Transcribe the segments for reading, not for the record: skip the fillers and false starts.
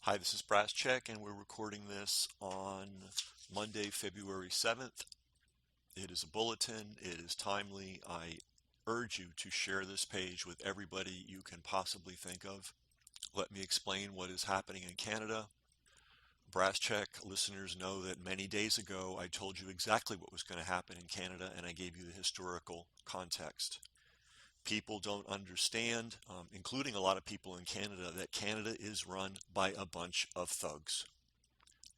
Hi, this is Brass Check, and we're recording this on Monday, February 7th. It is a bulletin. It is timely. I urge you to share this page with everybody you can possibly think of. Let me explain what is happening in Canada. Brass Check listeners know that many days ago I told you exactly what was going to happen in Canada, and I gave you the historical context. People don't understand, including a lot of people in Canada, that Canada is run by a bunch of thugs.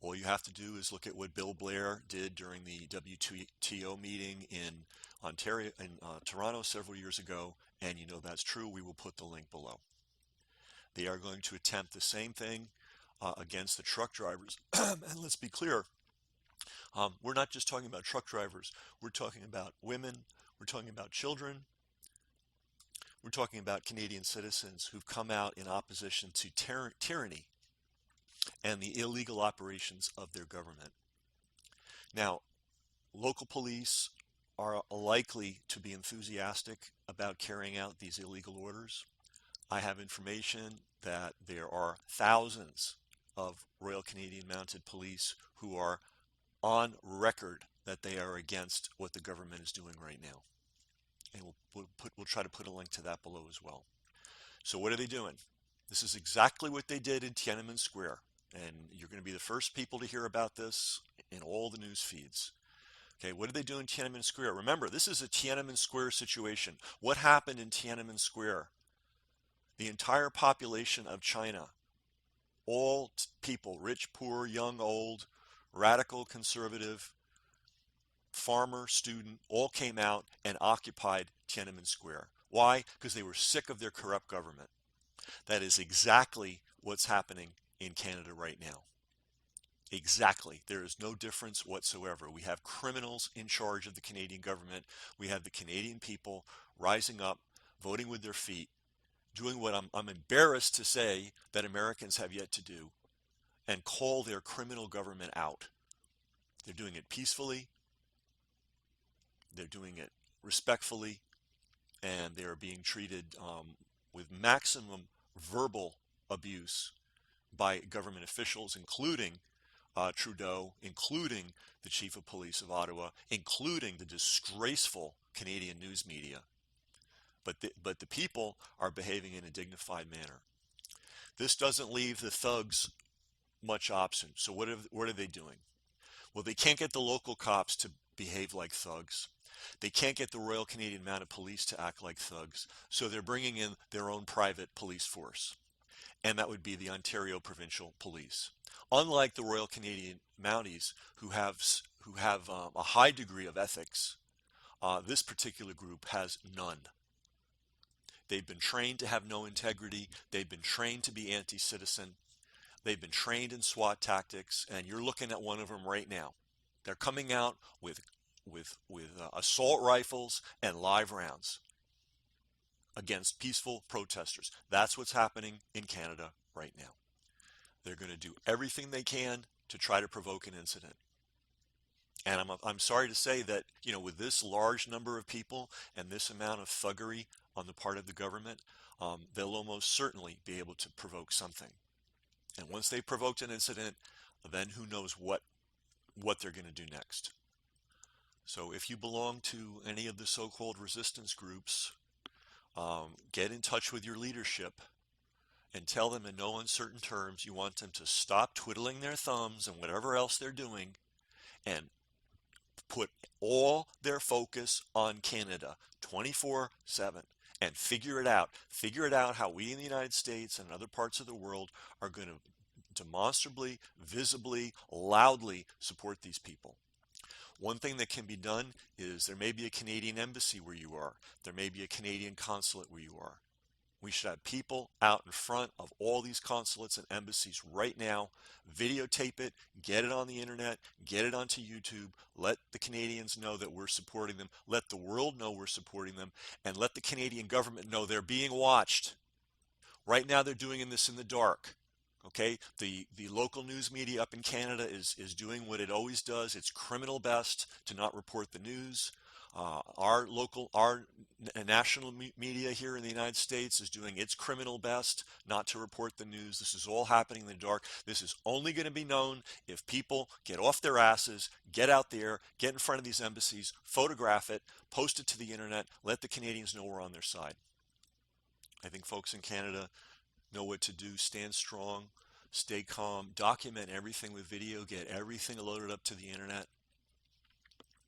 All you have to do is look at what Bill Blair did during the WTO meeting in Ontario, in Toronto several years ago, and you know that's true. We will put the link below. They are going to attempt the same thing against the truck drivers. And let's be clear, we're not just talking about truck drivers. We're talking about women. We're talking about children. We're talking about Canadian citizens who've come out in opposition to tyranny and the illegal operations of their government. Now, local police are likely to be enthusiastic about carrying out these illegal orders. I have information that there are thousands of Royal Canadian Mounted Police who are on record that they are against what the government is doing right now. And we'll try to put a link to that below as well. So what are they doing? This is exactly what they did in Tiananmen Square. And you're going to be the first people to hear about this in all the news feeds. Okay, what did they do in Tiananmen Square? Remember, this is a Tiananmen Square situation. What happened in Tiananmen Square? The entire population of China, all people, rich, poor, young, old, radical, conservative, farmer, student, all came out and occupied Tiananmen Square. Why? Because they were sick of their corrupt government. That is exactly what's happening in Canada right now. Exactly. There is no difference whatsoever. We have criminals in charge of the Canadian government. We have the Canadian people rising up, voting with their feet, doing what I'm embarrassed to say that Americans have yet to do, and call their criminal government out. They're doing it peacefully. They're doing it respectfully, and they are being treated with maximum verbal abuse by government officials, including Trudeau, including the chief of police of Ottawa, including the disgraceful Canadian news media. But the people are behaving in a dignified manner. This doesn't leave the thugs much option. So what are they doing? Well, they can't get the local cops to behave like thugs. They can't get the Royal Canadian Mounted Police to act like thugs. So they're bringing in their own private police force. And that would be the Ontario Provincial Police. Unlike the Royal Canadian Mounties, who have a high degree of ethics, this particular group has none. They've been trained to have no integrity. They've been trained to be anti-citizen. They've been trained in SWAT tactics, and you're looking at one of them right now. They're coming out with assault rifles and live rounds against peaceful protesters. That's what's happening in Canada right now. They're going to do everything they can to try to provoke an incident. And I'm sorry to say that, with this large number of people and this amount of thuggery on the part of the government, they'll almost certainly be able to provoke something. And once they've provoked an incident, then who knows what they're going to do next. So if you belong to any of the so-called resistance groups, get in touch with your leadership and tell them in no uncertain terms you want them to stop twiddling their thumbs and whatever else they're doing and put all their focus on Canada 24/7 and figure it out. Figure it out how we in the United States and other parts of the world are going to demonstrably, visibly, loudly support these people. One thing that can be done is there may be a Canadian embassy where you are. There may be a Canadian consulate where you are. We should have people out in front of all these consulates and embassies right now. Videotape it, get it on the internet, get it onto YouTube. Let the Canadians know that we're supporting them. Let the world know we're supporting them. And let the Canadian government know they're being watched. Right now they're doing this in the dark. Okay, the local news media up in Canada is doing what it always does. It's criminal best to not report the news. Our national media here in the United States is doing its criminal best not to report the news. This is all happening in the dark. This is only going to be known if people get off their asses, get out there, get in front of these embassies, photograph it, post it to the internet, let the Canadians know we're on their side. I think folks in Canada know what to do. Stand strong, stay calm, document everything with video, get everything loaded up to the internet.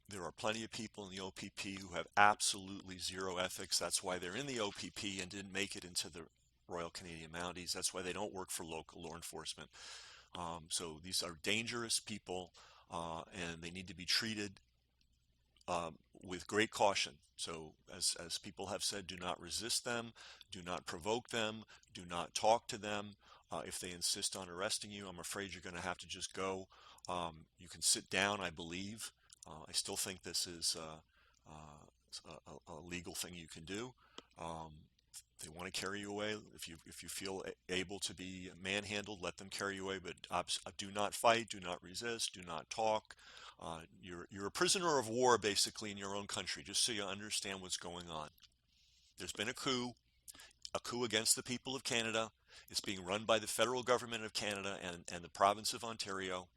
There are plenty of people in the OPP who have absolutely zero ethics. That's why they're in the OPP and didn't make it into the Royal Canadian Mounties. That's why they don't work for local law enforcement. So these are dangerous people, and they need to be treated with great caution. So as people have said, do not resist them, do not provoke them, do not talk to them. If they insist on arresting you, I'm afraid you're going to have to just go. You can sit down, I believe. I still think this is a legal thing you can do. They want to carry you away. If you feel able to be manhandled, let them carry you away. But do not fight, do not resist, do not talk. You're a prisoner of war basically in your own country. Just so you understand what's going on. There's been a coup against the people of Canada. It's being run by the federal government of Canada and the province of Ontario.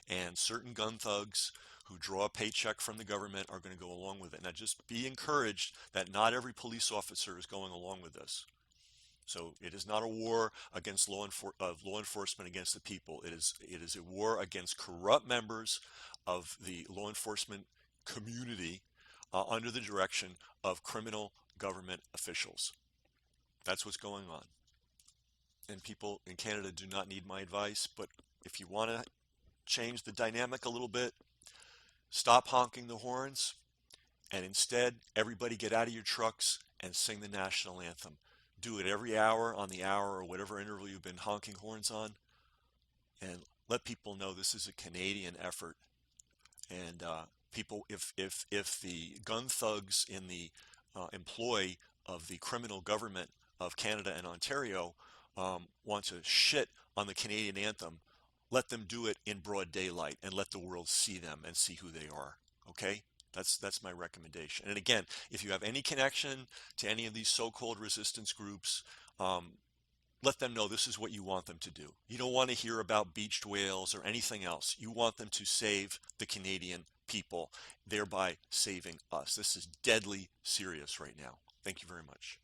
And certain gun thugs who draw a paycheck from the government are going to go along with it. Now just be encouraged that not every police officer is going along with this. So it is not a war against law enforcement against the people. It is a war against corrupt members of the law enforcement community under the direction of criminal government officials. That's what's going on. And people in Canada do not need my advice, but if you want to change the dynamic a little bit, stop honking the horns, and instead everybody get out of your trucks and sing the national anthem. Do it every hour on the hour or whatever interval you've been honking horns on, and let people know this is a Canadian effort. And people, if the gun thugs in the employ of the criminal government of Canada and Ontario want to shit on the Canadian anthem, let them do it in broad daylight and let the world see them and see who they are. Okay? That's my recommendation. And again, if you have any connection to any of these so-called resistance groups, let them know this is what you want them to do. You don't want to hear about beached whales or anything else. You want them to save the Canadian people, thereby saving us. This is deadly serious right now. Thank you very much.